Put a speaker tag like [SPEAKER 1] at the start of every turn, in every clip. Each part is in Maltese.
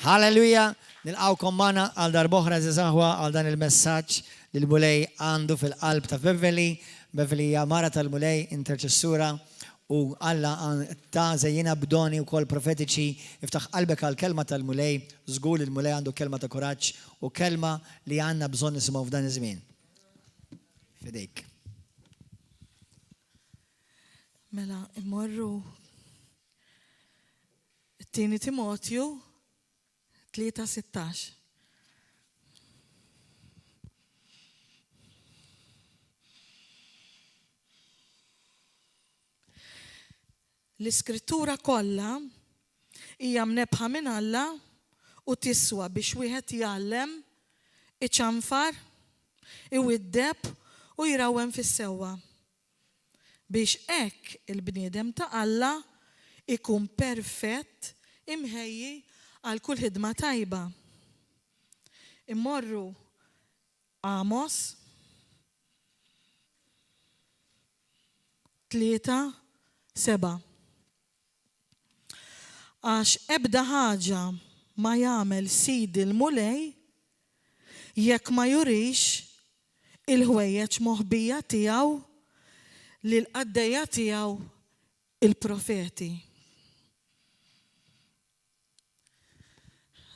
[SPEAKER 1] Halleluja, nilqawkom mana għal darboħra zizahwa għal dan il-messaġġ li l-mulej għandu fil-qalb ta' Beverly. Beverly hija mara tal-mulej interċessura u Alla ta' zejjina b'doni u kol profetiċi iftaħ qalbek għal kelma tal-mulej, żgur li l-mulej għandu kelma ta' kuraġġ u kelma li għandna bżonn nisimgħu f'dan iż-żmien. Fidejk.
[SPEAKER 2] Mela, immorru Tieni Timotju 3:16. L-iskrittura kollha hija mnebħa minn Alla u tiswa biex wieħed jgħallem, iċanfar, iwiddeb u jirawhem fis-sewwa. Biex hekk il-bniedem ta' Alla ikun perfett imħejji għal kull ħidma tajba. Immorru Amos 3:7. Għax ebda ħaġa ma jagħmel sidi l-mulej jekk ma jurix il-ħwejjeġ moħbija tiegħu lil qaddejja tiegħu il-profeti.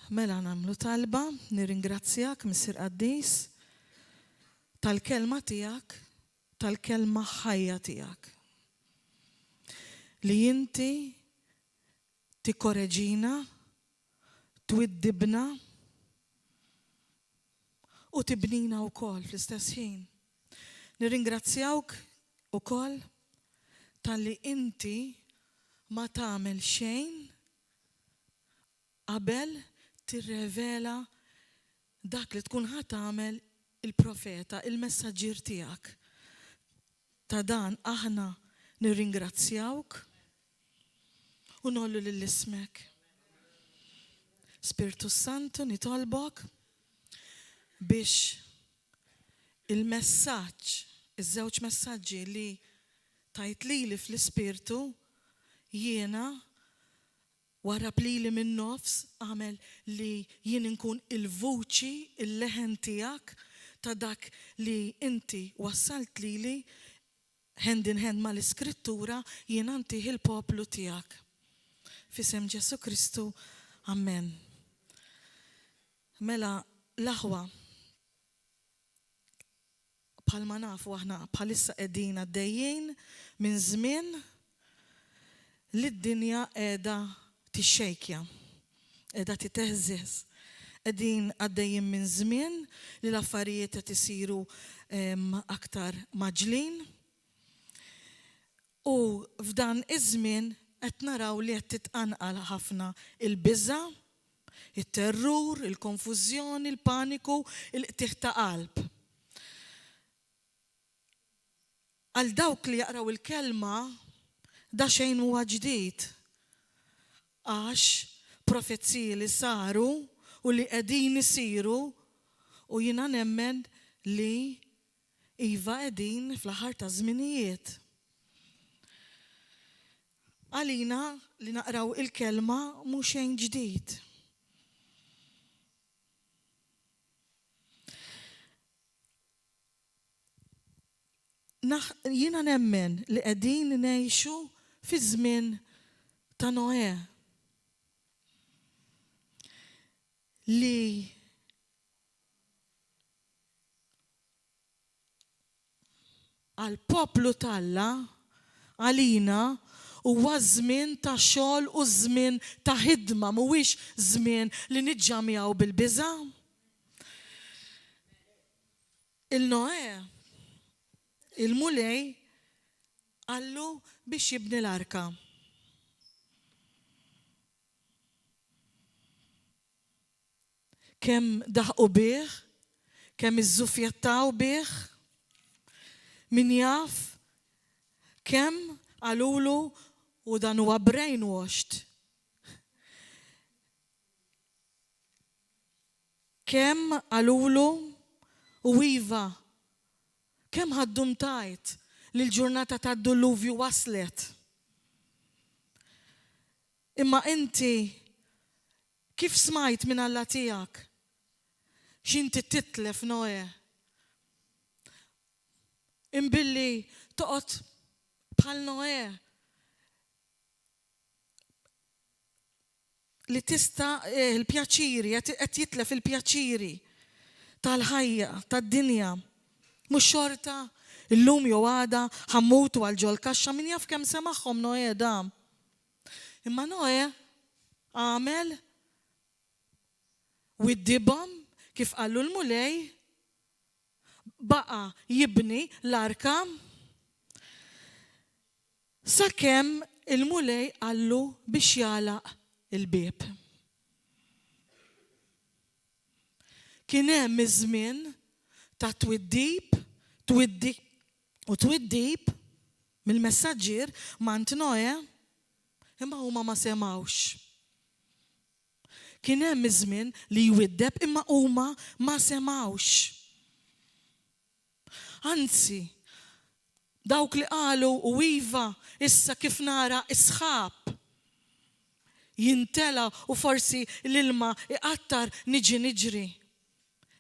[SPEAKER 2] Mela nagħmlu talba, nirringrazzjak Missier Qaddis tal-kelma tiegħek, tal-kelma ħajja tiegħek. Li inti tikkoreġina, twiddibna u tibnina wkoll fl-istess ħin. Nirringrazzjawk ukoll tal-li inti ma tagħmel xejn qabel tirrevela dak li tkun ħadd tagħmel il-profeta, il-messaġġier tiegħek. Ta' dan aħna nirringrazzjawk u nollu lill-ismek. Spiritu Santu nitolbok biex il-messaġġ, iż-żewġ messaġġi li tajt lili fl-ispirtu jiena wara plili minn nofs għamel li jien inkun il-vuċi, il-leħen tiegħek ta' dak li inti wassalt lili hand in hand mal-iskrittura jien antih il-poplu tiegħek. Fisem Ġesu Kristu, amen. Mela l-aħwa bħalma nafu aħna bħalissa qegħdin għaddejjin minn żmien li d-dinja qiegħda tixxejkja, qiegħda titeħżeż. Qegħdin għaddejjin minn żmien li l-affarijiet qed isiru aktar maġlin. U f'dan iż-żmien qed naraw li qed titqanqal ħafna il-biża', it-terrur, il-konfużjoni, il-paniku, il-qtieħ ta' qalb. Għal dawk li jaqraw il-kelma da xejn huwa ġdid. Għax profezziji li saru u li qegħdin isiru u jiena nemmen li iva qegħdin fl-aħħar ta' żminijiet. Għalina li naqraw il-kelma mhux xejn ġdid. Jiena nemmen li qegħdin ngħixu fi żmien ta' Noè. Li għal poplu talla għalina huwa żmien ta' xogħol u żmien ta' ħidma, mhuwiex żmien li niġġamjaw bil-biża'. Il-Noè, il-mulej għallu biex jibni l-arka. Kemm daħqu bih, kemm iżżufjattaw bih, min jaf, kemm għalulu u dan huwa brainwashed. Kemm għalulu u iva, kemm ħaddum tajt li l-ġurnata tad-duluvju waslet. Imma inti kif smajt minn Alla tiegħek x'inti titlef Noe. Imbilli toqgħod bħal Noe li tista' il-pjaċiri, qed jitlef il-pjaċiri tal-ħajja, tad-dinja. Mhux xorta illum jew għada ħammutu għal ġol kaxxa min jaf kemm semaħħom Noe da. Imma Noe għamel widdibhom kif qallu l-mulej baqa jibni l-arka sakemm il-mulej qallu biex jalaq il-bieb. Kien hemm iż-żmien ta' twiddib mill-messaġġier mant Noe imma huma ma semawx. Kien hemm iż-żmien li jwiddeb imma huma ma semawx. Anzi, dawk li qalu u iva issa kif nara isħab jintela u forsi l-ilma iqattar niġri.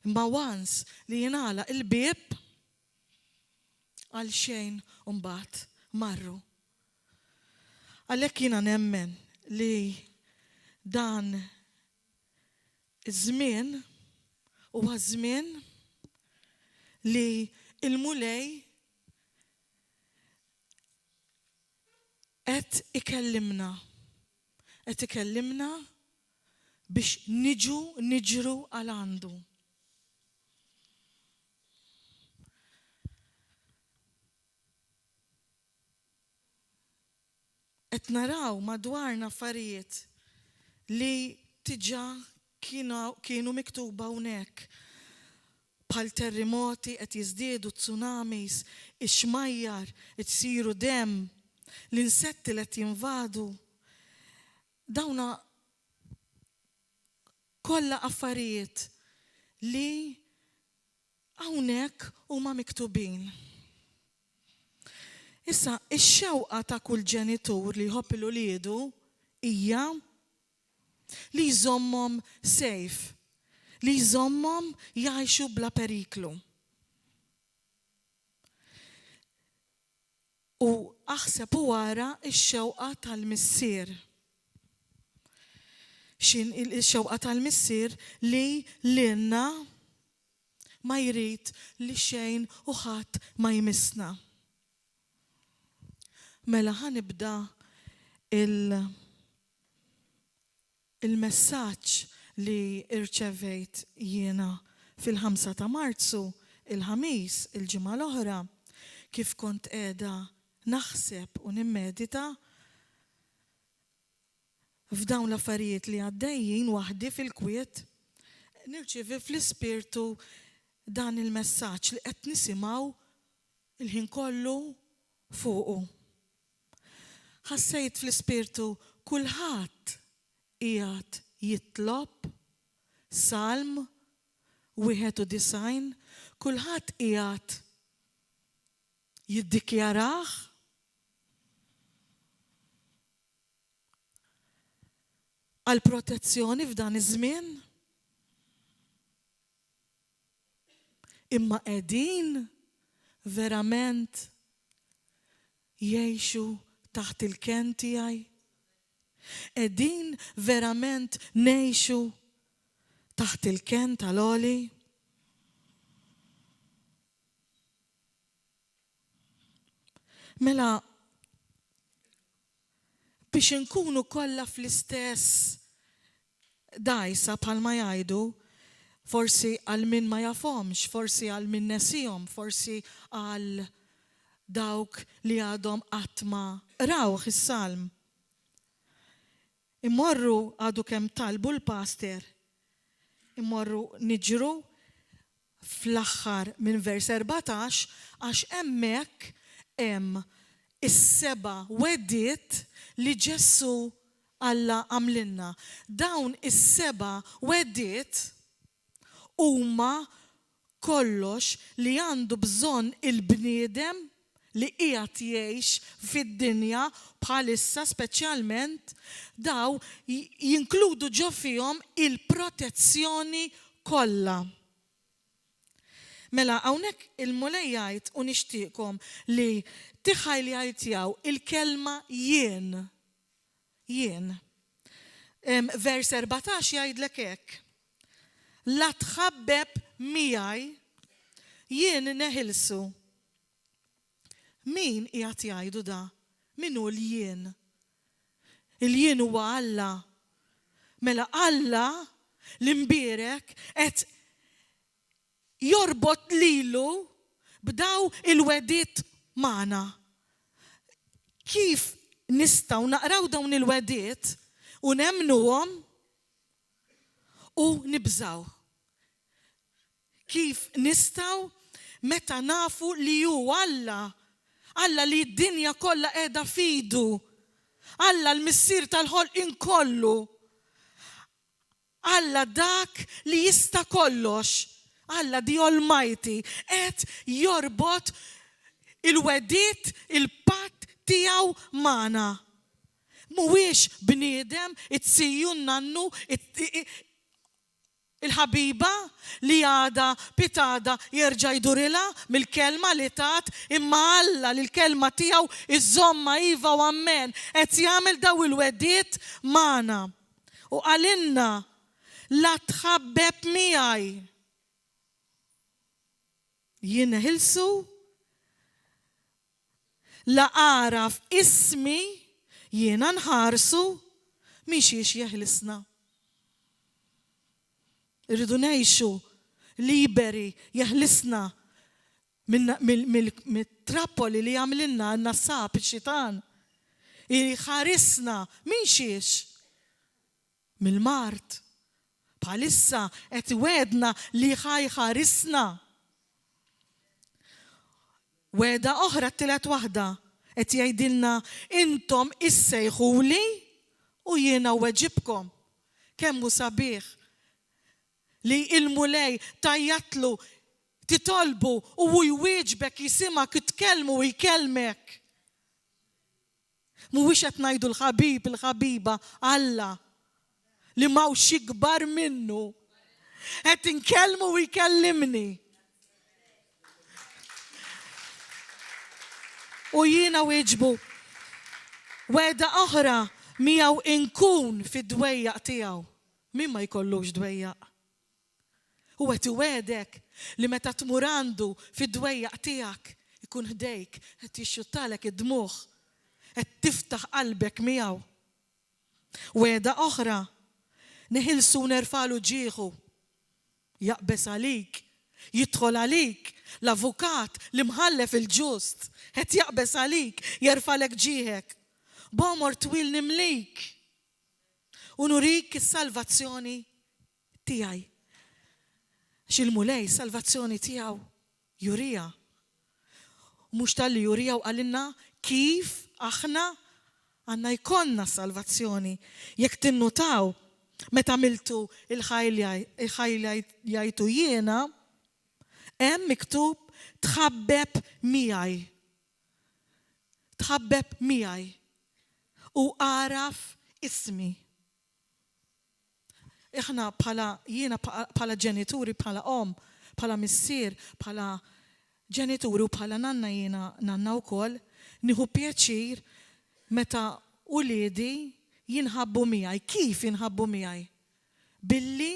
[SPEAKER 2] Imma once li jingħala il-bieb għal xejn u mbagħad marru. Għalhekk jiena nemmen li dan iż-żmien huwa żmien li il-mulej qed ikellimna biex niġru għal għandu. Qed naraw madwarna affarijiet li diġà kienu miktuba hawnhekk bħal terremoti qed jiżdiedu tsunamis, ix-xmajjar qed isiru demm, l-insetti li qed jinvadu. Dawna kollha affarijiet li hawnhekk huma miktubin. Issa, ix-xewqa ta' kull ġenitur li jħobb il-uliedu hija li jżommhom safe, li jżommhom jgħixu bla periklu. U aħseb u wara x-xewqa tal-missier. X-xewqa tal-missier li lilna ma jrid li xejn u ħadd ma jmissna. Mela ħanibda il-messaġġ li irċevejt jiena fil-5 ta' Marzu, il-ħamis, il-ġimgħa l-oħra, kif kont qiegħda naħseb u nimmedita f'dawn l-affarijiet li għaddejjin waħdi fil-kwiet, nirċievi fl-ispirtu dan il-messaġġ li qed nisimgħu il-ħin kollu fuqu. Ħassejt fl-ispirtu kulħadd qiegħed jitlob Salm 91, kulħadd qiegħed jiddikjarah għal protezzjoni f'dan iż-żmien. Imma qegħdin verament jgħixu taħt il-ken tiegħi. Qegħdin verament ngħixu taħt il-ken tal-Oli. Mela biex inkunu kollha fl-istess dajsa bħalma jgħidu, forsi għal min ma jafhomx, forsi għal min nesihom, forsi għal dawk li għadhom qatt ma rawh is-salm. Immorru għadu kemm talbu l-pastor, immorru niġru fl-aħħar minn vers 14 għax hemmhekk hemm is-7 weddiet li Ġessu Alla għamlilna. Dawn is-7 weddiet huma kollox li għandu bżonn il-bniedem li qiegħed jgħix fid-dinja bħalissa speċjalment daw jinkludu ġo fihom il-protezzjoni kollha. Mela hawnhekk il-mulej jgħid u nixtieqkom li tiħajlijajtjaw il-kelma jien. Jien. Vers 14 jgħidlek hekk. La tħabbeb miegħi jien neħilsu. Min qiegħed jgħidu da? Min hu l-jien? Il-jien huwa Alla. Mela Alla l-imbierek qed jorbot lilu b'daw il-wedit magħna. Kif nistgħu naqraw dawn il-wedit u nemnuhom u nibżaw? Kif nistgħu meta nafu li hu Alla li d-dinja kollha qiegħda fidu, Alla l-missier tal-ħolqien kollu, Alla dak li jista' kollox, Alla the Almighty, qed jorbot il-wedit, il-patt tiegħu magħna. Mhuwiex bniedem it-siju nannu il-ħabiba li għada pitada jerġa' jdurilha mill-kelma li tat, imma Alla li l-kelma tiegħu iżomma iva u ammen qed jagħmel daw il-wedit magħna. U għalinna la tħabbeb miegħi. Jien neħilsu la araf ismi jiena nħarsu mixiex jeħlisna. Irridu ngħixu liberi jeħlisna mit-trappoli li jagħmlilna n-nassab iċ-xitan. Jħarisna mixiex mill-mart. Bħalissa qed wedna li ħarisna. Weda oħra t-tielet waħda qed jgħidilna intom issejħuli u jiena weġibkom. Kemm hu sabiħ li il-mulej tajjatlu titolbu u jwieġbek jisimak jitkellmu u jkellmek. Mhuwiex qed ngħidu l-ħabib il-ħabiba Alla li m'hawnx ikbar minnu. Qed inkellmu u jkellimni. U jiena wieġbu weda oħra miegħu inkun fid-dwejjaq tiegħu. Min ma jkollux dwejjaq? U qed iwedek li meta tmur għandu fid-dwejjaq tiegħek ikun ħdejk qed jixxuttalek id-dmugħ, qed tiftaħ qalbek miegħu. Weda oħra neħilsu nerfalu ġieħu, jaqbes għalik, jidħol għalik, l-avukat li mħallef il-ġust, qed jaqbes għalik, jerfalek ġieħek. Bomor twil nimlik u nurik is-salvazzjoni tiegħi. X'il-mulej salvazzjoni tiegħu jurija. Mhux tal-li jurija u għalinna kif aħna għandna jkollna salvazzjoni. Jekk tinnutaw meta għamiltu il-ħajjajtu jiena, hemm miktub tħabbeb miegħi. Tħabbeb miegħi u għaraf ismi. Iħna jiena bħala ġenituri, bħala bħala missier, bħala ġenituri u bħala nanna jiena nanna wkoll, nieħu pjaċir meta uliedi jinħabbu miegħi. Kif jinħabbu miegħi? Billi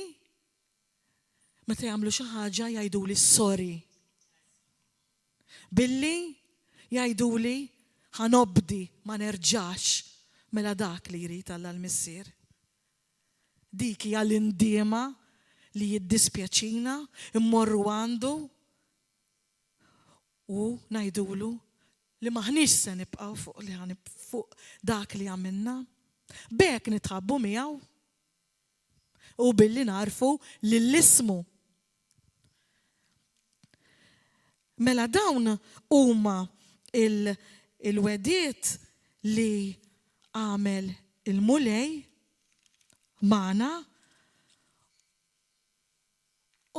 [SPEAKER 2] meta jagħmlu xi ħaġa jgħiduli sorry. Billi jgħiduli ħanobdi ma nerġax mela dak li jrid Alla l-missier. Dik hija l-indiema li jiddispjaċina immorru għandu u ngħidulu li maħniex se nibqgħu fuq dak li għamilna. B'hekk nitħabbu miegħu u billi narfu lill-ismu. Mela dawn huma il-wediet li għamel il-mulej magħna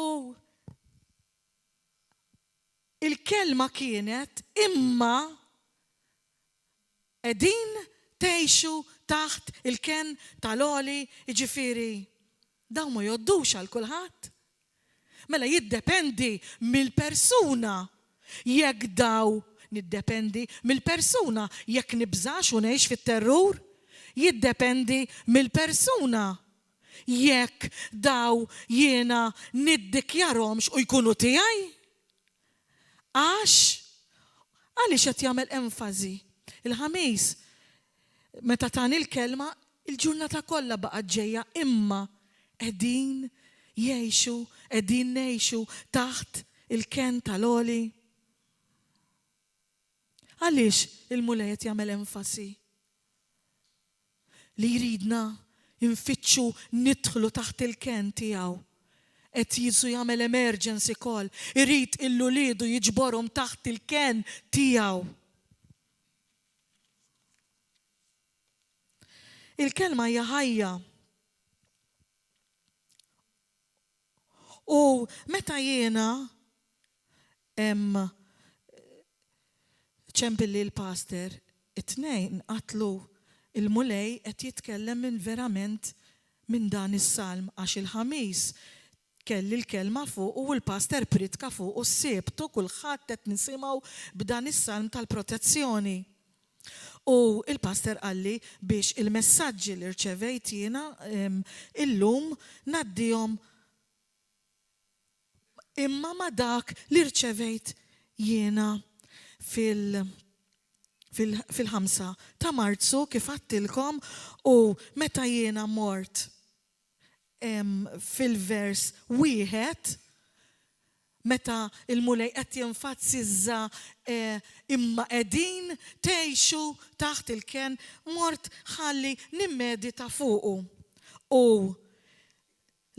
[SPEAKER 2] u il-kelma kienet imma qegħdin tgħixu taħt il-ken tal-oli, jiġifieri dawn ma jgħoddux għal kulħadd. Mela jiddependi mill-persuna jekk niddependi mill-persuna jekk nibżax u ngħix fit-terrur, jiddependi mill-persuna jekk jiena niddikjarhomx u jkunu tiegħi. Għaliex qed jagħmel enfasi. Il-ħamis meta tani l-kelma il-ġurnata kollha baqgħet ġejja imma qegħdin ngħixu taħt il-ken tal-oli. Għaliex il-mulej qed jagħmel enfasi li jridna nfittxu nidħlu taħt il-ken tiegħu. Qed Jisu jagħmel emergency call, irid il-uliedu jiġborhom taħt il-ken tiegħu. Il-kelma hija ħajja. U meta jiena ċempilli l-pastor, it-tnejn qatlu il-mulej qed jitkellem verament minn dan is-salm għax il-ħamis kelli l-kelma fuq u l-pastor pritka fuq u s-sebtu kulħadd qed nisimgħu b'dan is-salm tal-protezzjoni. U il-pastor qalli biex il-messaġġi li rċevejt jiena illum ngħaddihom imma ma dak li rċevejt jiena fil-5 ta' Marzu kif għattilkom u meta jiena mort fil-vers 1 meta il-mulej qed jenfassizza imma qegħdin tgħixu taħt il-ken mort ħalli nimmedita fuqu. U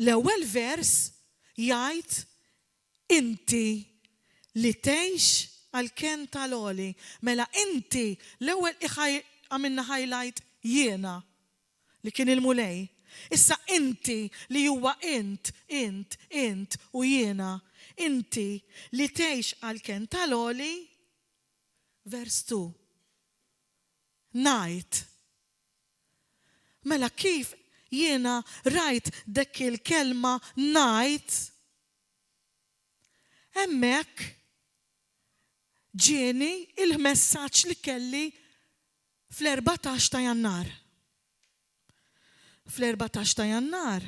[SPEAKER 2] l-ewwel vers jgħid inti li tgħix għal-ken tal-oli. Mela inti l-ewwel għamilna highlight jiena li kien il-mulej. Issa inti li huwa int u jiena. Inti li tgħix għal-ken tal-oli vers 2. Ngħid. Mela kif jiena rajt dak il-kelma ngħid hemmhekk ġieni il-messaġġ li kelli fl-14 ta' Jannar. Fl-14 ta' Jannar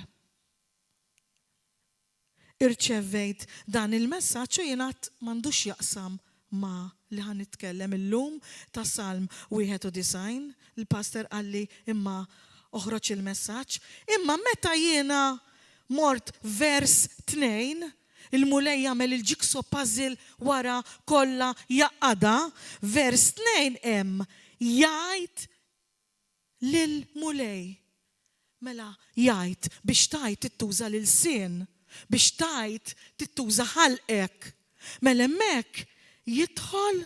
[SPEAKER 2] irċevejt dan il-messaġġ u jiena m'għandux jaqsam ma' li ħan nitkellem illum ta' Salm 91. Il-pastor qalli imma oħroġ il-messaġġ. Imma meta jiena mort vers 2 il-mulej jagħmel il-jigsaw puzzle wara kollha jaqada, vers 2 hemm jgħid lil-mulej. Mela jgħid biex tajt tittuża l-sin, biex tajt tittuża ħalqek. Mela hemmhekk jidħol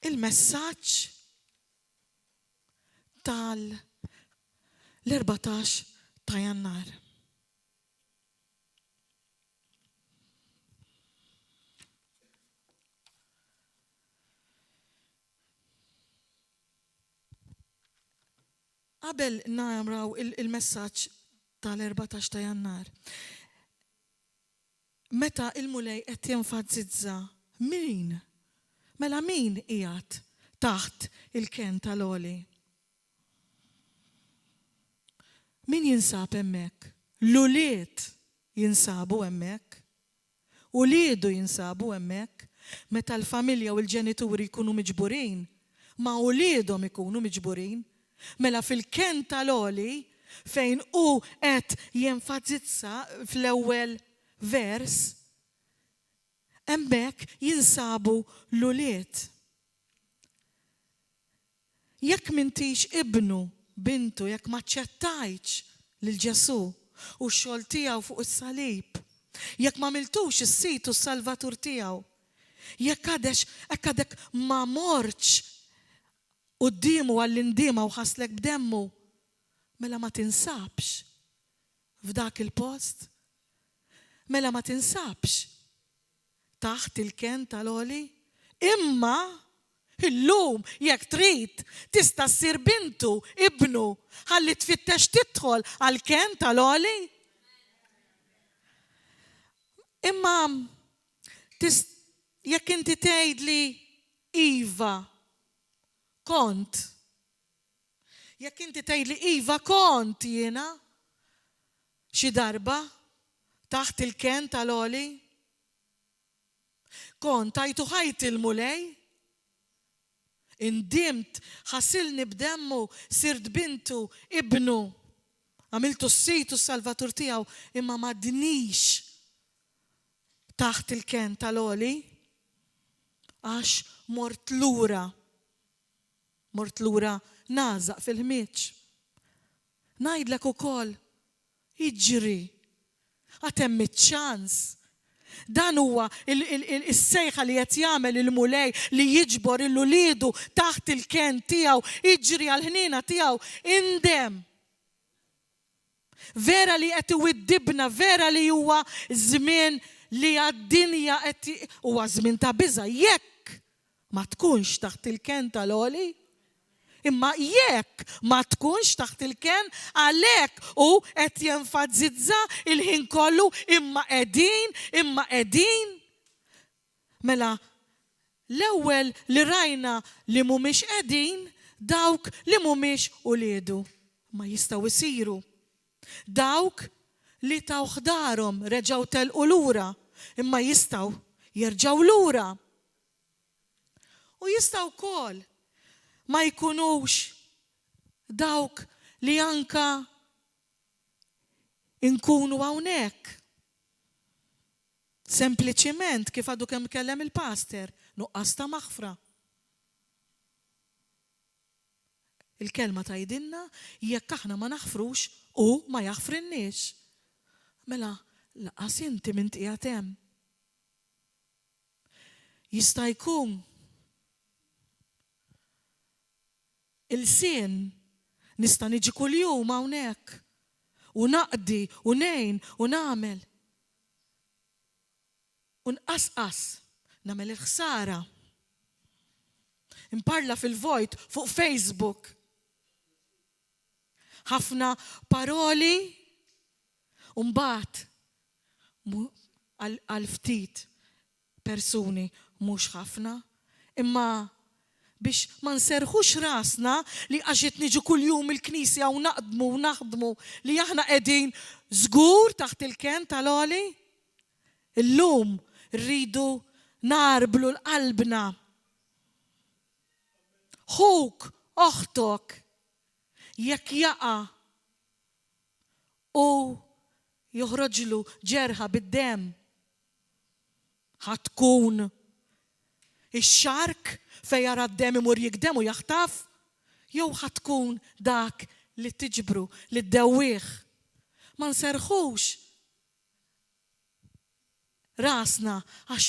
[SPEAKER 2] il-messaġġ tal-14 ta' Jannar. Qabel naraw il-messaġġ tal-14 ta' Jannar. Meta il-mulej qed jenfasizza min? Mela min qiegħed taħt il-ken tal-oli? Min jinsab hemmhekk? L-ulied jinsabu hemmhekk. Uliedu jinsabu hemmhekk. Meta l-familja u l-ġenituri jkunu miġburin, ma uliedhom ikunu miġburin. Mela fil-ken tal-oli fejn hu qed jenfasizza fl-ewwel vers, hemmhekk jinsabu l-ulied. Jekk m'intix ibnu bintu jekk ma ċċettajtx lil Ġesu u x-xogħol tiegħu fuq is-salib, jekk ma miltux is-sit u s-Salvatur tiegħu, jekk għadek ma mortx qudiemu għall-indiema u ħaslek b'demmu, mela ma tinsabx f'dak il-post mela ma tinsabx taħt il-ken tal-oli. Imma illum jekk trid tista' ssir bintu, ibnu, ħalli tfittex tidħol għall-ken tal-oli. Imma jekk inti tgħidli iva kont. Jekk inti tgħidli iva kont jiena xi darba taħt il-ken tal-oli. Kont tajtu ħajt il-mulej. Indimt, ħassilni b'demmu, sirt bintu, ibnu. Għamiltu s-situ s-salvatur tiegħu, imma m'għadniex taħt il-ken tal-oli għax mort lura nażaq fil-ħmieġ. Ngħidlek ukoll jiġri għatem iċ-ċans. Dan huwa is-sejħa li qed jagħmel il-mulej li jiġbor il-uliedu taħt il-ken tiegħu, jiġri għall-ħniena tiegħu indem. Vera li qed iwiddibna, vera li huwa żmien li għad-dinja huwa żmien ta' biża' jekk ma tkunx taħt il-ken tal-oli. Imma jekk ma tkunx taħt il-ken għalhekk u qed jenfazizza il-ħin kollu imma qegħdin. Mela l-ewwel li rajna li mhumiex qegħdin dawk li mhumiex uliedu ma jistgħu jsiru. Dawk li taw ħdarhom reġgħu telqu lura imma jistgħu jerġgħu lura. U jistgħu wkoll ma jkunux dawk li anka inkunu hawnhekk. Sempliċiment kif għadu kemm kellem il-pastor, nuqqas ta' maħfra. Il-kelma tgħidilna jekk aħna ma naħfrux u ma jaħfrinniex. Mela laqas inti min qiegħed hemm. Jista' jkun il-sien nista' niġi kuljum hawnhekk u naqdi u ngħin u nagħmel. U nqasqas nagħmel il-ħsara. Imparla fil-vojt fuq Facebook. Ħafna paroli u mbagħad għal ftit persuni mhux ħafna, imma biex ma nserħux rasna li għaxet niġu kuljum il-knisja u naħdmu li aħna qegħdin żgur taħt il-ken tal-oli. Illum rridu narblu l-qalbna. Ħuk, oħtok, jekk jaqa' u joħroġlu ġerħa bid-dem, ħatkun ix-xark fejn jara d-dem imur jikdem u jaħtaf, jew ħatkun dak li tiġbru, li ddewwieħ. Ma nserħux rasna għax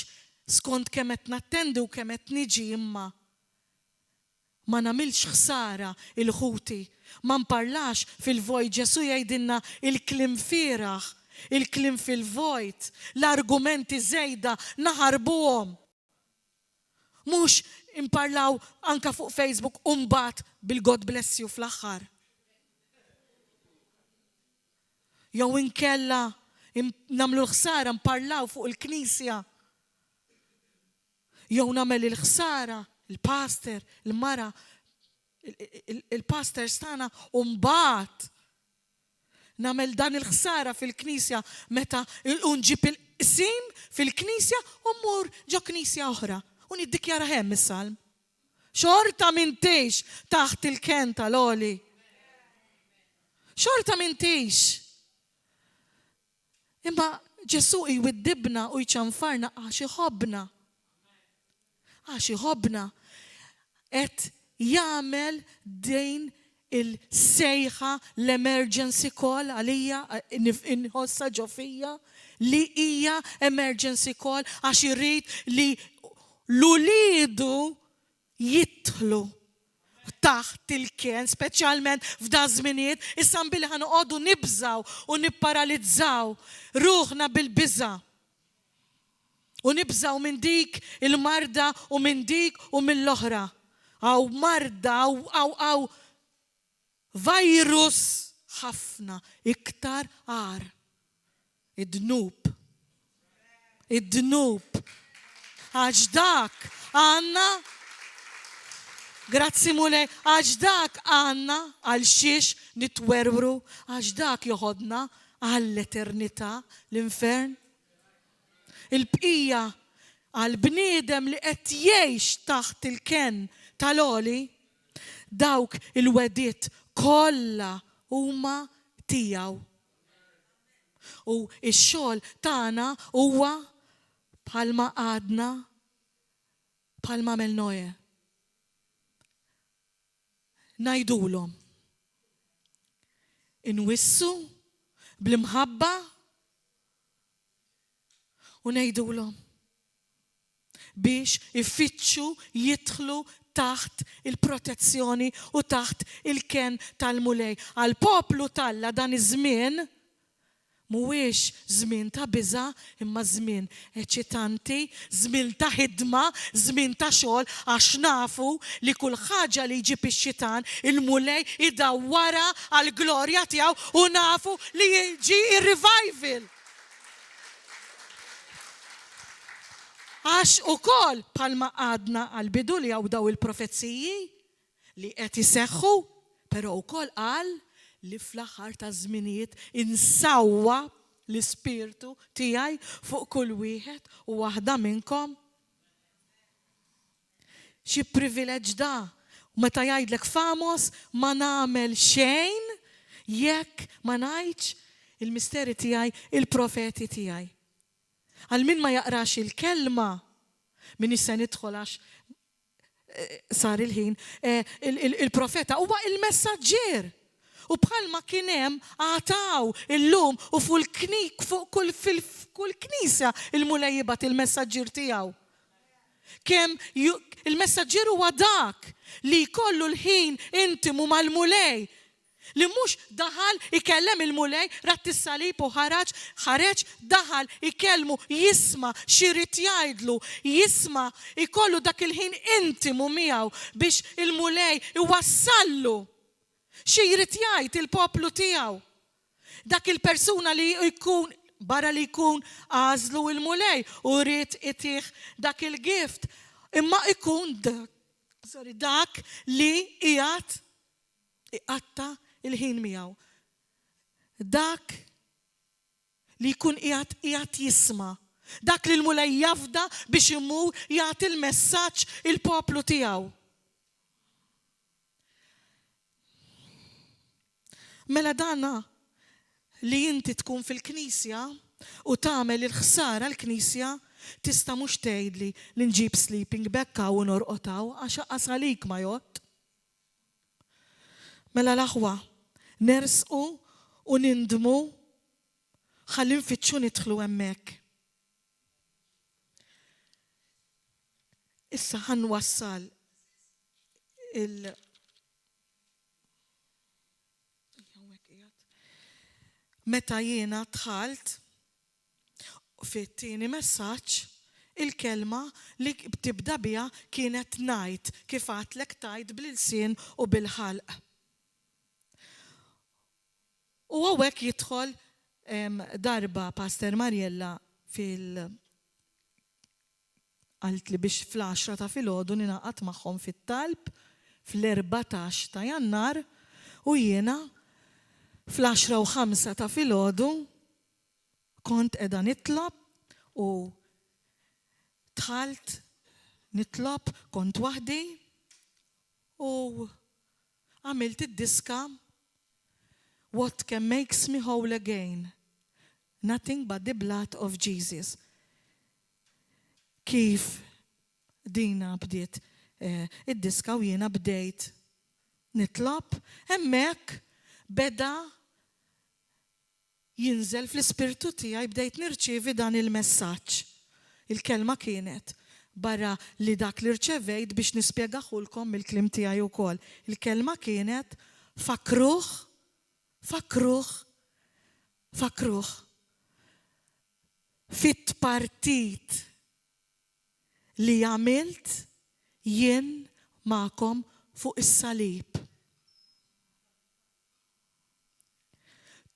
[SPEAKER 2] skont kemm qed nattendi u kemm qed niġi imma ma nagħmilx ħsara il-ħuti, ma nparlax fil-vojt. Ġesu jgħidilna il-klim fieraħ, il-klim fil-vojt, l-argumenti żejda naħarbuhom. Mhux imparlaw anka fuq Facebook u mbagħad bil-God bless you fl-aħħar. Jew inkella nagħmlu l-ħsara mparlaw fuq il-knisja. Jew nagħmel il-ħsara il-pastor, il-mara, il-pastor stana u mbagħad nagħmel dan il-ħsara fil-knisja meta nġib il-qsim fil-knisja u mmur ġo knisja oħra. U niddikjara hemm is-salm. Xorta m'intix taħt il-ken tal-oli. Xorta m'intix. Imma Ġesu jwiddibna u jċanfarna għax iħobbna. Għax iħobbna. Et jagħmel din il-sejħa l-emergency call għalija inħossa ġofija li hija emergency call għax irrid li l-uliedu jidħlu taħt il-ken, speċjalment f'da żminijiet, issa billi ħanoqogħdu nibżaw u nipparalizzaw ruħna bil-biża'. U nibżaw minn dik il-marda u minn dik u mill-oħra. Aw marda aw virus ħafna iktar għar. Id-dnub. Għax dak għanna, grazzi mulej, għax dak għanna għal xiex nitwerwru, għax dak joħodna għall-eternità, l-infern. Il-bqija għal-bniedem li qed jgħix taħt il-ken tal-oli, dawk il-wedit kollha huma tiegħu. U x-xogħol tagħna huwa bħalma għadna bħalma għamel Noe. Ngħidulhom inwissu bl-imħabba u ngħidulhom biex ifittxu jidħlu taħt il-protezzjoni u taħt il-ken tal-mulej. Għal-poplu talla dan iż-żmien mhuwiex żmien ta' biża' imma żmien eċitanti, żmien ta' ħidma, żmien ta' xogħol għax nafu li kull ħaġa li jġib ix-xitan il-mulej idawwara għall-glorja tiegħu u nafu li jiġi ir-revival. Għax ukoll bħalma għadna għal-bidu li għaw daw il-profezziji li qed iseħħu, però wkoll qal li fl-aħħar ta' żminijiet insawwa l-ispirtu tiegħi fuq kull wieħed u waħda minnkom. Xi privileġġ da, meta jgħidlek famos ma nagħmel xejn jekk ma ngħidx il-misteri tiegħi, il-profeti tiegħi. Għal min ma jaqrax il-kelma min issa nidħol għax sar il-ħin, il-profeta huwa il-messaġġier. U bħalma kien hemm għataw illum u fuq kull knisja il-mulej jibgħat il-messaġġier tiegħu. Kemm il-messaġġier huwa dak li jkollu l-ħin intimu mal-mulej li mhux daħal ikellem il-mulej rat is-salib u ħareġ daħal ikellmu jisma' x'irid jgħidlu, jisma' ikollu dak il-ħin intimu miegħu biex il-mulej iwassallu xi jrid jgħid il-poplu tiegħu. Dak il-persuna li jkun barra li jkun għażlu il-mulej u rrid itih dak il-gift, imma ikun dak li qiegħed iqatta il-ħin miegħu. Dak li jkun qiegħed jisma', dak li l-mulej jafda biex imur jagħti il-messaġġ il-poplu tiegħu. Mela dana li inti tkun fil-knisja u tagħmel il-ħsara l-knisja tista' mhux tgħidli li nġib sleeping bag u norqotaw għax għasalik ma jgħod. Mela l-aħwa nersqu u nindmu ħalli nfittxu nidħlu hemmhekk. Issa ħanwassal Meta jiena dħalt fit-tieni messaġġ, il-kelma li tibda biha kienet ngħid kif għadlek tajt bil-lsien u bil-ħalq. U hawnhekk jidħol darba Pastor Mariella qalt li biex fl-10 ta' filgħodu ninaqat magħhom fit-talb fl-14 ta' Jannar u jiena fl-10 u 5 ta' filgħodu kont qiegħda nitlob u dħalt nitlob kont waħdi u għamilt id-diska What can makes me whole again? Nothing but the blood of Jesus. Kif dina bdiet id-diska u jiena bdejt nitlob, hemmhekk beda jinżel fl-ispirtu tiegħi bdejt nirċievi dan il-messaġġ. Il-kelma kienet barra li dak li rċevejt biex nispjegaħulkom mill-klim tiegħi wkoll. Il-kelma kienet fakruh. Fit-partit li għamilt jien ma'kom fuq is-salib.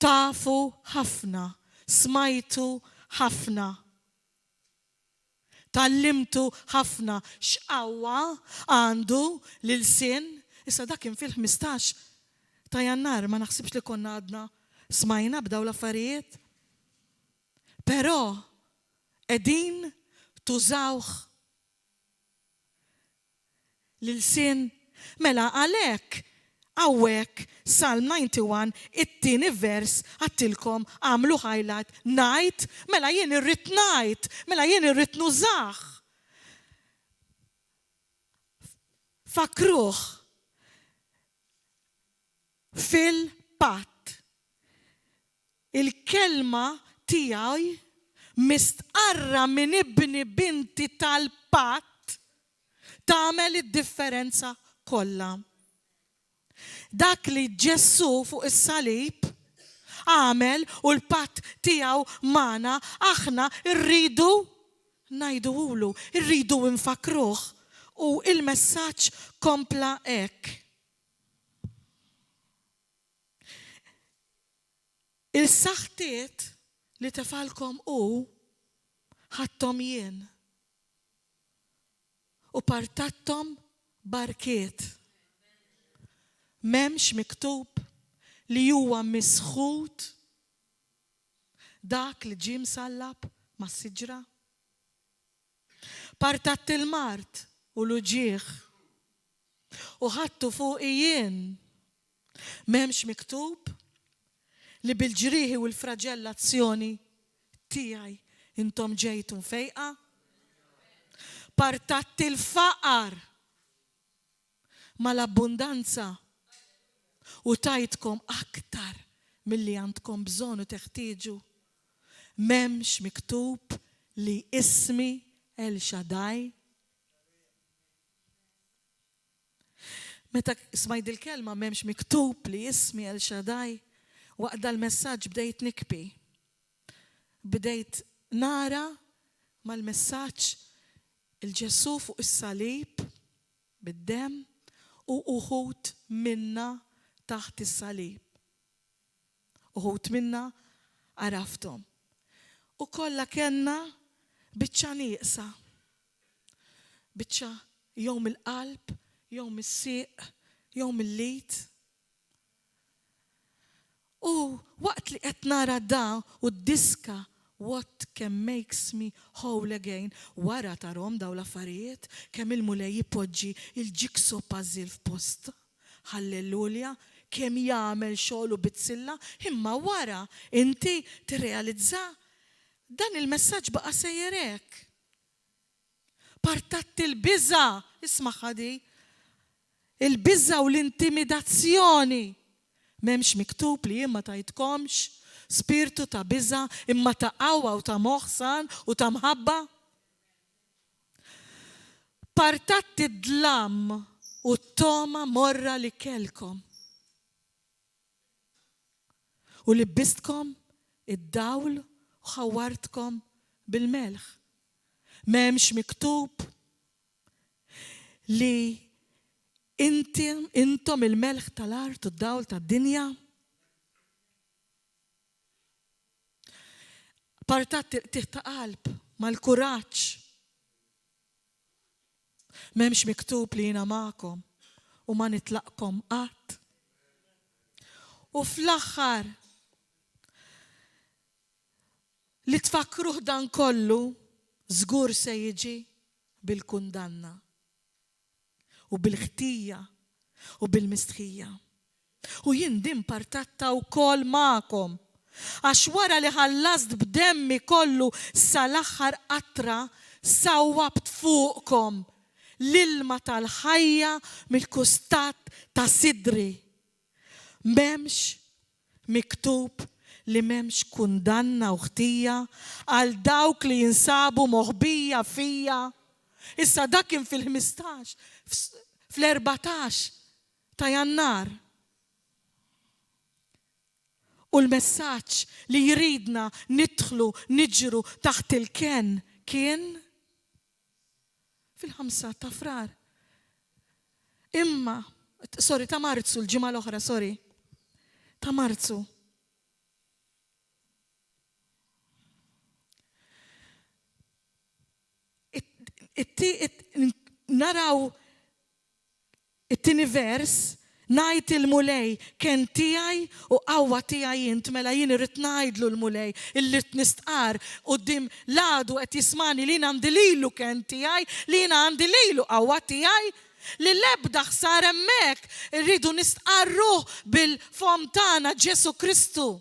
[SPEAKER 2] Tafu ħafna, smajtu ħafna, tallimtu ħafna x'qawwa għandu l-sin. Issa dak kien fil-15 ta' Jannar, ma naħsibx li konna għadna smajna b'daw l-affarijiet. Però qegħdin tużawh l-sin. Mela għalhekk hawnhekk Psalm 91 it-tieni vers għattilkom għamlu highlight ngħid mela jien irrid ngħid, mela jien irrid nużah. Fakruh fil-patt. Il-kelma tiegħi mistqarra minn ibni binti tal-patt tagħmel id-differenza kollha. Dak li Ġesu fuq is-salib għamel u l-patt tiegħu magħna aħna rridu ngħiduhulu, rridu nfakruh u il-messaġġ kompla hekk. Il-saħħtiet li tefalkom ħadthom jien u partattom barkiet. M'hemmx miktub li huwa misħud dak li ġie msallab mas-siġra. Partatt il-mart u l-uġieħ u ħadtu fuq jien. M'hemmx miktub li bil-ġrieħi u l-fraġellazzjoni tiegħi intom ġejtu mfejqa. Partatt il-faqar mal-abbundanza u tajtkom aktar milli għandkom bżonn u teħtieġu. M'hemmx miktub li ismi El Shaddai. Meta smajt il-kelma m'hemmx miktub li ismi El Shaddai, waqda l-messaġġ bdejt nikbi. Bdejt nara mal-messaġġ il-Ġesu fuq is-salib bid-demm u uħud minna taħt is-salib. Uħud minna għaraftom. U kollha kellna biċċa nieqsa. Biċċa jew mill-qalb, jew mis-sieq, jew mill-lit. U waqt li qed nara da u d-diska What can makes me whole again, wara tarhom daw l-affarijiet kemm il-mulej jipoġġi il-jigsaw puzzle f'posta. Halleluja, kemm jagħmel xogħol u bitzilla, imma wara inti tirrealizza dan il-messaġġ baqa' sejjer hekk. Partatt il-biża', isma' ħadi, il-biża' u l-intimidazzjoni. M'hemmx miktub li jien ma tajtkomx spiritu ta' biża' imma ta' qawwa u ta' moħħsan u ta' mħabba. Partatt id-dlam u t-toma morra li kelkom. U libbistkom id-dawl u ħawwartkom bil-melħ. M'hemmx miktub li intom il-melħ tal-art u d-dawl tad-dinja. Partat tiħta qalb mal-kuraġġ. M'hemmx miktub li jiena magħkom u ma nitlaqkom qatt. U fl-aħħar li tfakruh dan kollu żgur se jiġi bil-kundanna u bil-ħtija u bil-mistħija. U jien din partatta wkoll magħkom. Għax wara li ħallast b'demmi kollu sal-aħħar qatra sawwabt fuqkom l-ilma tal-ħajja mill-kustat ta' sidri. M'hemmx miktub li m'hemmx kundanna u ħtija għal dawk li jinsabu moħbija fija Issa dak kien fil-15, fl-14 ta' Jannar. U l-messaġġ li jridna nidħlu, niġru taħt il-ken kien fil-5 ta' Frar. Imma, ta' Marzu, l-ġimgħa l-oħra, ta' Marzu. Naraw it-tieni vers, ngħid il-mulej kien tiegħi u qawwa tiegħi int, mela jien irid ngħidlu l-mulej illi nistqar quddiem l-għadu qed jismani li għandi lilu kien tiegħi, li għandi lilu qawwa tiegħi, li l-ebda ħsar hemmhekk irridu nistqarruh bil-fom tagħna Ġesu Kristu.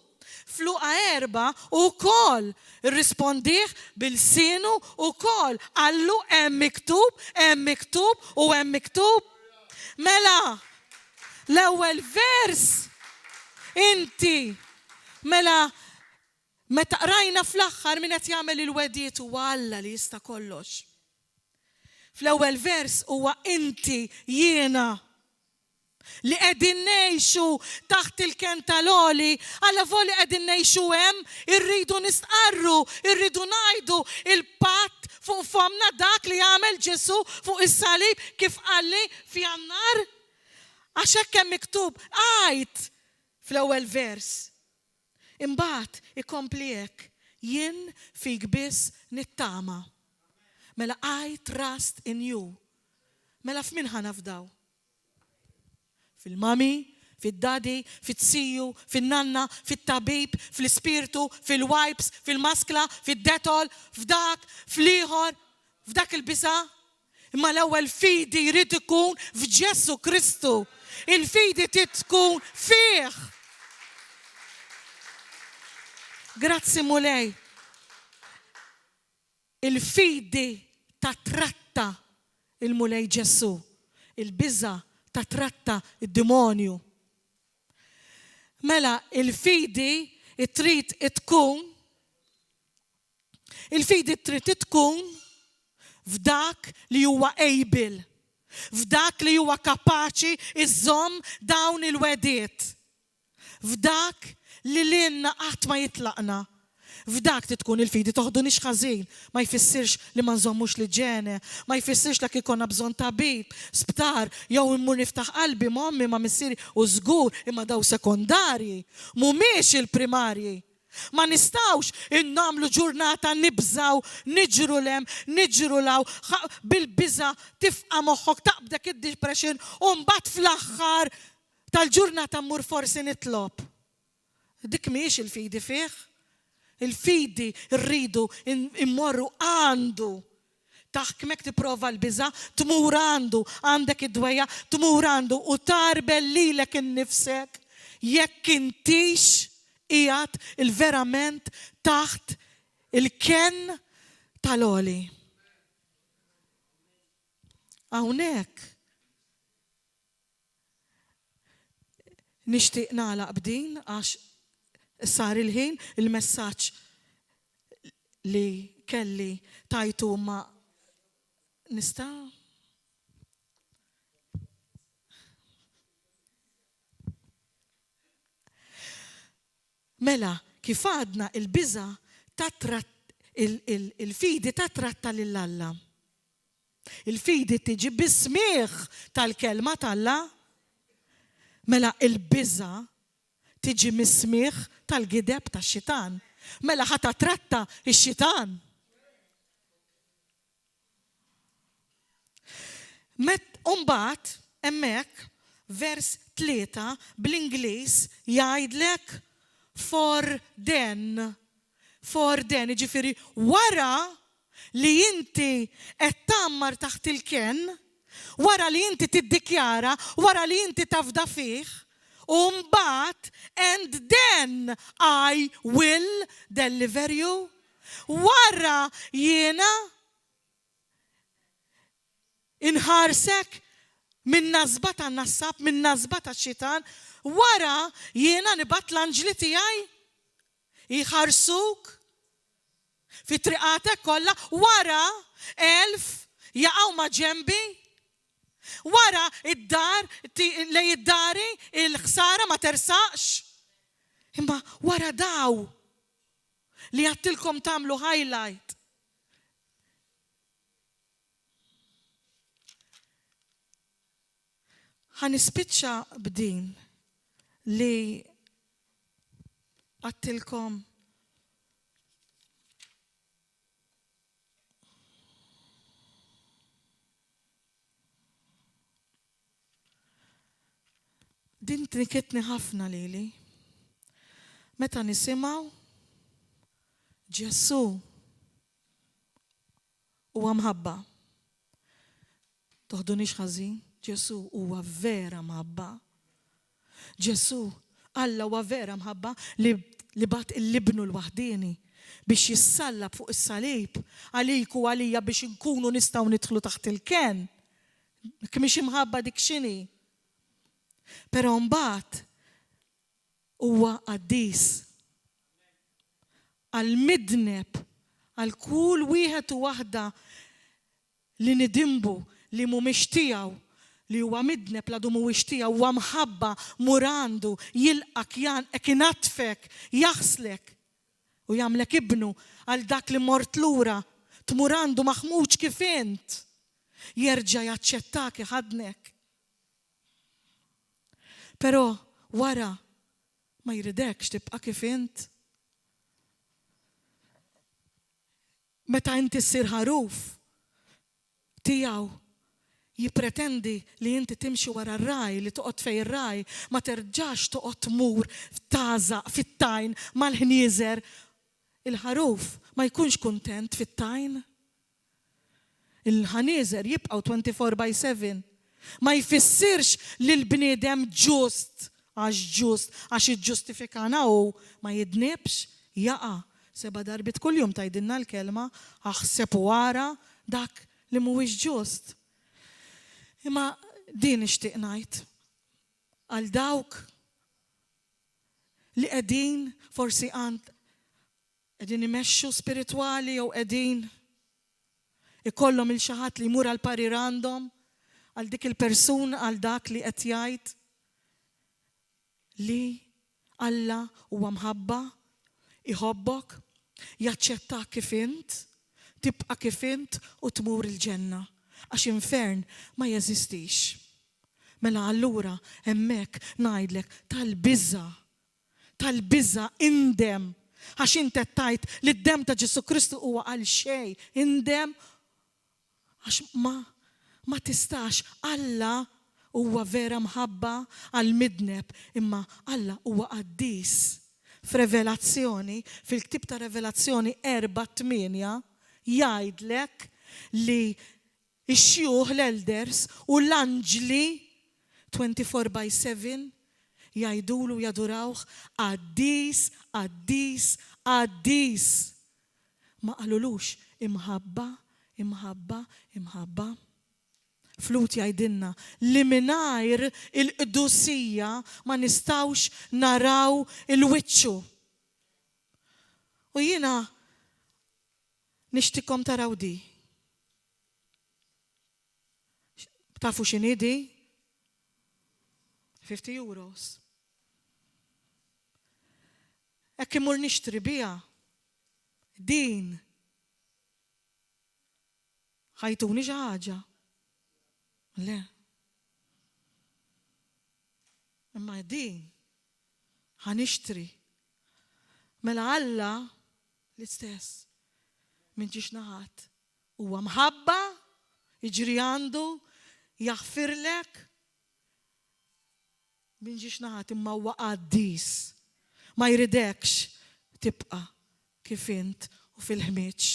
[SPEAKER 2] Fluqa 4 ukoll irrispondih bil-sinu ukoll għallu hemm miktub u hemm miktub. Mela, l-ewwel vers inti mela meta qrajna fl-aħħar min qed jagħmel il-wedijiet huwa Alla li jista' kollox. Fl-ewwel vers huwa inti jiena li qegħdin ngħixu taħt il-ken tal-għoli, alla voli qegħdin ngħixu hemm, irridu nistqarru, irridu ngħidu il-patt fuq fomna dak li jagħmel Ġesu fuq is-salib kif qalli f'Jannar. Għax hekk hemm miktub għajt fl-ewwel vers. Imbagħad ikompli hekk, jien fik biss nittama. Mela I trust in you. Mela f'min ħanafdaw? Fil-mami, fil-dadi, fil-tsiju, fil-nanna, fil-tabib, fil-spiritu, fil-wipes, fil-maskla, fil-detol, f'dak, fl-ieħor, f'dak il-bisa. Imma l-ewwel fidi jrid ikun f'Ġesu Kristu. Il-fidi trid tkun fih. Grazzi mulej. Il-fidi tratta il-mulej Ġesu. Il-biża tratta id-demonju. Mela il-fidi trid tkun f'dak li huwa able, f'dak li huwa kapaċi iżomm dawn il-wediet, f'dak li lilna qatt ma jitlaqna. F'dak tkun il-fidi toħdunix ħażin, ma jfissirx li ma nżommux li ġene, ma jfissirx li ikonna bżonn tabib, sptar, jew immur niftaħ qalbi mommi ma missieri u żgur imma daw sekondarji, mhumiex il-primarji. Ma nistawx innamlu ġurnata nibżaw, niġru lem, niġru law, bil-biża tifqa moħħok taqbdek id-depression u mbagħad fl-aħħar tal-ġurnata mmur forsi nitlob. Dik mhijiex il-fidi fih. Il-fidi rridu immorru għandu. Taħkmek tipprova l-biża, tmur għandu, għandek id-dwejja, tmur għandu u tarbel lilek innifsek jekk intix qiegħed il-verament taħt il-ken tal-għoli. Hawnhekk nixtieq nagħlaq b'din għax sar il-ħin il-messaġġ li kelli tajtu ma nista' mela kif għadna il-biża il-fidi tratta lill-Alla. Il-fidi tiġi bismieħ tal-kelma tal-Alla. Mela il-biża tiġi mismieħ tal-gideb tax-xitan. Mela ħata tratta ix-xitan. Umbagħad hemmhekk vers 3 bl-Ingliż jgħidlek for then, jiġifieri wara li inti qed tammar taħt il-ken, wara li inti tiddikjara, wara li inti tafda fih, mbagħad and then I will deliver you. Wara jiena inħarsek minn nazba tan-nassab, minn nazba tax-xitan, wara jiena nibat l-anġli tiegħi jħarsuk fi triqatek kollha, wara 1000 jaqgħu ma' ġembi. Wara id-dar, lej id-dari, il-ħsara ma tersaqx. Imma wara daw li għattilkom tamlu highlight. Ħanispiċċa b'din li għattilkom din triketni ħafna lili. Meta nisimgħu Ġesu huwa mħabba. Toħdunix ħażin, Ġesu huwa vera mħabba. Ġesu, Alla huwa vera mħabba li bat il-libnu l-waħdini biex jissallab fuq is-salib għalik u għalija biex nkunu nistgħu nidħlu taħt il-ken. Kmiex imħabba dik x'inhi. Però mbagħad huwa qaddis għal-midneb għal kull wieħed u waħda li nidimbu li mhumiex tiegħu li huwa midneb la mhuwiex tiegħu huwa mħabba murandu jilqak inatfek jaħslek u jagħmlek ibnu għal dak li mort lura tmurandu maħmuġ kif int jerġa' jaċċettak iħadnek. Però wara ma jridekx tibqa' kif int. Meta inti ssir ħaruf tiegħu jippretendi li inti timxi wara r-raj li toqgħod fejn ir-raj ma terġax toqgħod tmur f'tażaq fit-tajn mal-ħnieżer. Il-ħaruf ma jkunx kuntent fit-tajn. Il-ħnieżer jibqgħu 24/7. Ma jfissirx li l-bniedem ġust għax iġġustifikana u ma jidnibx jaqa' 7 darbit kuljum tgħidilna l-kelma aħseb wara dak li mhuwiex ġust. Imma din nixtieq ngħid għal dawk li qegħdin forsi qegħdin imexxu spiritwali jew qegħdin ikollhom il xi ħadd li jmur għal pari random għal dik il-persuna għal dak li qed jgħid li Alla huwa mħabba, iħobbok, jaċċettak kif int, tibqa' kif int u tmur il-ġenna. Għax infern ma jeżistix. Mela allura hemmhekk ngħidlek tal-biża indem. Għax int qed tgħid li d-dem ta' Ġesu Kristu huwa għal xejn, indem għax ma tistax. Alla huwa vera mħabba għal midneb, imma Alla huwa qaddis. F'Revelazzjoni, fil-ktib ta' Revelazzjoni 4:8 jgħidlek li x-xjuħ l-elders u l-anġli 24/7 jgħidulu jadurawh qaddis, qaddis, qaddis. Ma qalulux imħabba, imħabba, imħabba. Flut jgħidilna li mingħajr il-qdusija ma nistawx naraw il-wiċċu. U jiena nixtikom taraw di. Tafu x'inhi di? 50 euros. Hekk imur nixtri biha din ħajtuni xi ħaġa. Le. Imma din ħanixtri. Mela Alla l-istess minn ġiex naħat. Huwa mħabba, jiġri għandu, jaħfirlek. Minn ġiex naħat imma huwa qaddis. Ma jridekx tibqa' kif int u fil-ħmieġ.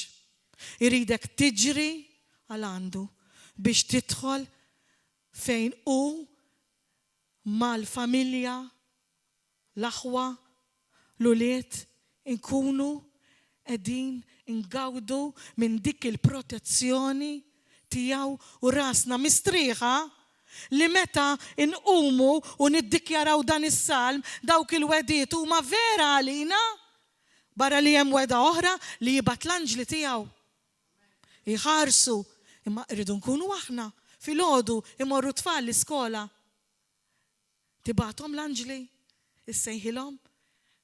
[SPEAKER 2] Iridek tiġri għal għandu biex tidħol fejn u mal-familja, l-aħwa, l-uliet, inkunu qegħdin ingawdu minn dik il-protezzjoni tiegħu u rasna mistrieħa li meta inqumu u niddikjaraw dan is-salm dawk il-wediet huma vera għalina barra li hemm weda oħra li jibgħat l-anġli tiegħu jħarsu Imma rridu nkunu aħna filgħodu imorru tfal l-iskola. Tibatom l-anġli, issejħilhom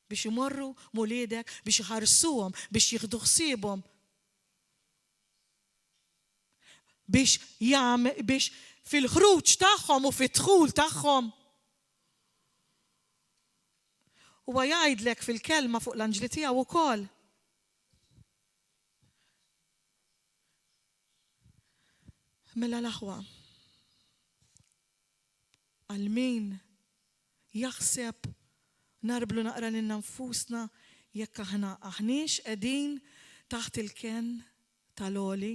[SPEAKER 2] biex imorru muliedek, biex iħarsuhom, biex jieħdu ħsiebhom. Biex fil-ħruġ tagħhom u fit-dħul tagħhom. Huwa jgħidlek fil-kelma fuq l-anġli tiegħu wkoll. Mela l-aħwa. Għal min jaħseb narblu naqra lil nfusna jekk aħna aħniex qegħdin taħt il-ken tal-għoli,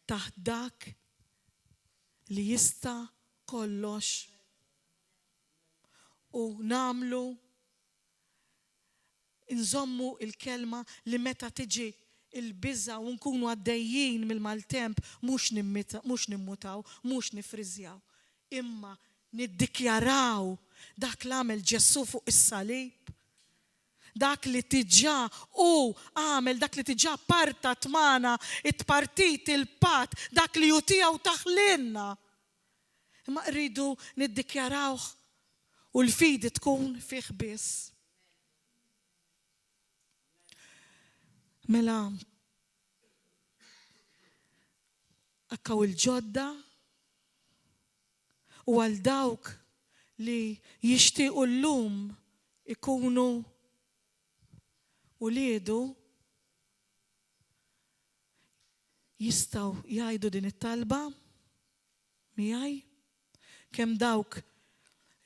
[SPEAKER 2] taħt dak li jista' kollox u namlu nżommu il-kelma li meta tiġi il-biża u nkunu għaddejjin mill-maltemp mhux nimmutaw, mhux nifriżjaw, imma niddikjaraw dak li għamel Ġesu fuq is-salib, dak li tiġà u għamel, dak li tiġà partat magħna, it-partit il-pat, dak li jutijaw taħlinna. Imma rridu niddikjarawh u l-fidi tkun fih biss. Mela akkaw il-ġodda u għal dawk li jixtiequ llum ikunu uliedu jistgħu jgħidu din it-talba miegħi kemm dawk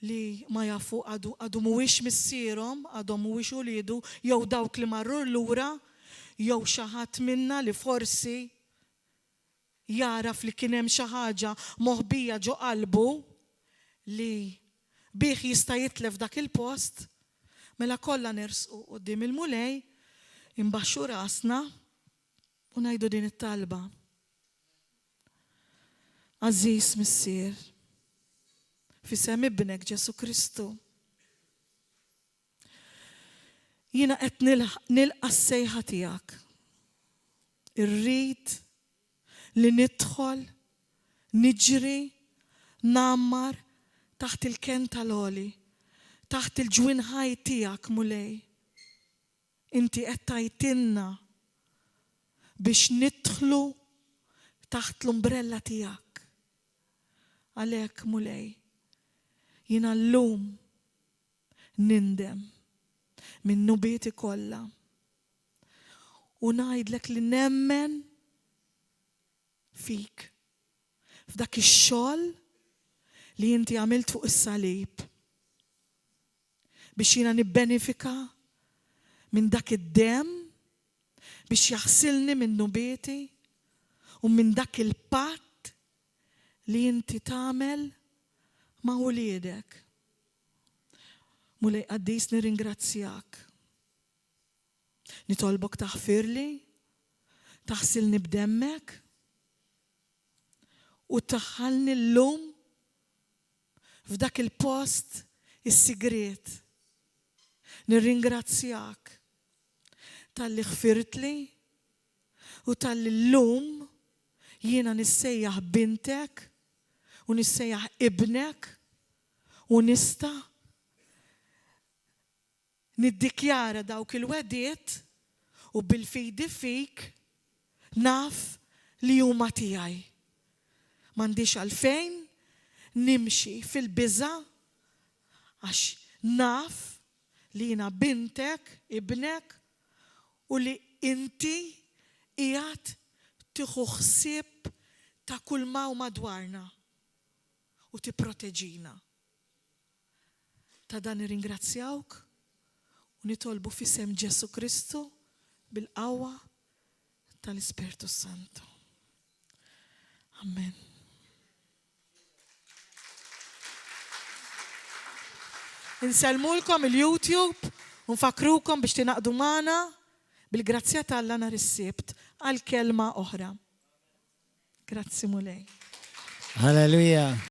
[SPEAKER 2] li ma jafu għadu mhuwiex missierhom, għadhom mhuwiex uliedu, jew dawk li marru lura, jew xi ħadd minna li forsi jaraf li kien hemm xi ħaġa moħbija ġo qalbu li bih jista' jitlef dak il-post, mela kollha nersqu quddiem il-mulej, imbaxxu rasna u ngħidu din it-talba. Għażiż missier, f'isem ibnek Ġesu Kristu, jiena qed nilqa' s-sejħa tiegħek. Irrid li nidħol, niġri, nammar taħt il-ken tal-għoli, taħt il-ġwinħaj tiegħek mulej. Inti qed tgħidilna biex nidħlu taħt l-umbrella tiegħek. Għalhekk mulej, jiena llum nindem min nubieti kollha u ngħidlek li nemmen fik f'dak ix-xogħol li inti għamilt fuq is-salib biex jiena nibbenefika minn dak id-demm biex jaħsilni minn nubieti u minn dak il-patt li inti tagħmel ma' uliedek. Mulej qaddis nirringrazzjak. Nitolbok taħfirli, taħsilni b'demmek u taħħalni llum f'dak il-post is-sigriet. Nirringrazzjak tal-li ħfirtli u tal-li llum jiena nissejjaħ bintek u nissejjaħ ibnek u nista' niddikjara dawk il-wediet u bil-fidi fik naf li huma tiegħi. M'għandix għalfejn nimxi fil-biża għax naf li jiena bintek, ibnek u li inti qiegħed tieħu ħsieb ta' kull ma madwarna u tipproteġina. Ta' dan nirringrazzjawk u nitolbu f'isem Ġesu Kristu bil-qawwa tal-Ispirtu Santu. Amen. Insellmulkom il-YouTube u nfakrukom biex tinaqdu magħna bil-grazzja tal-Alla nhar is-Sibt għal kelma oħra. Grazzi mulej.
[SPEAKER 1] Hallelujah.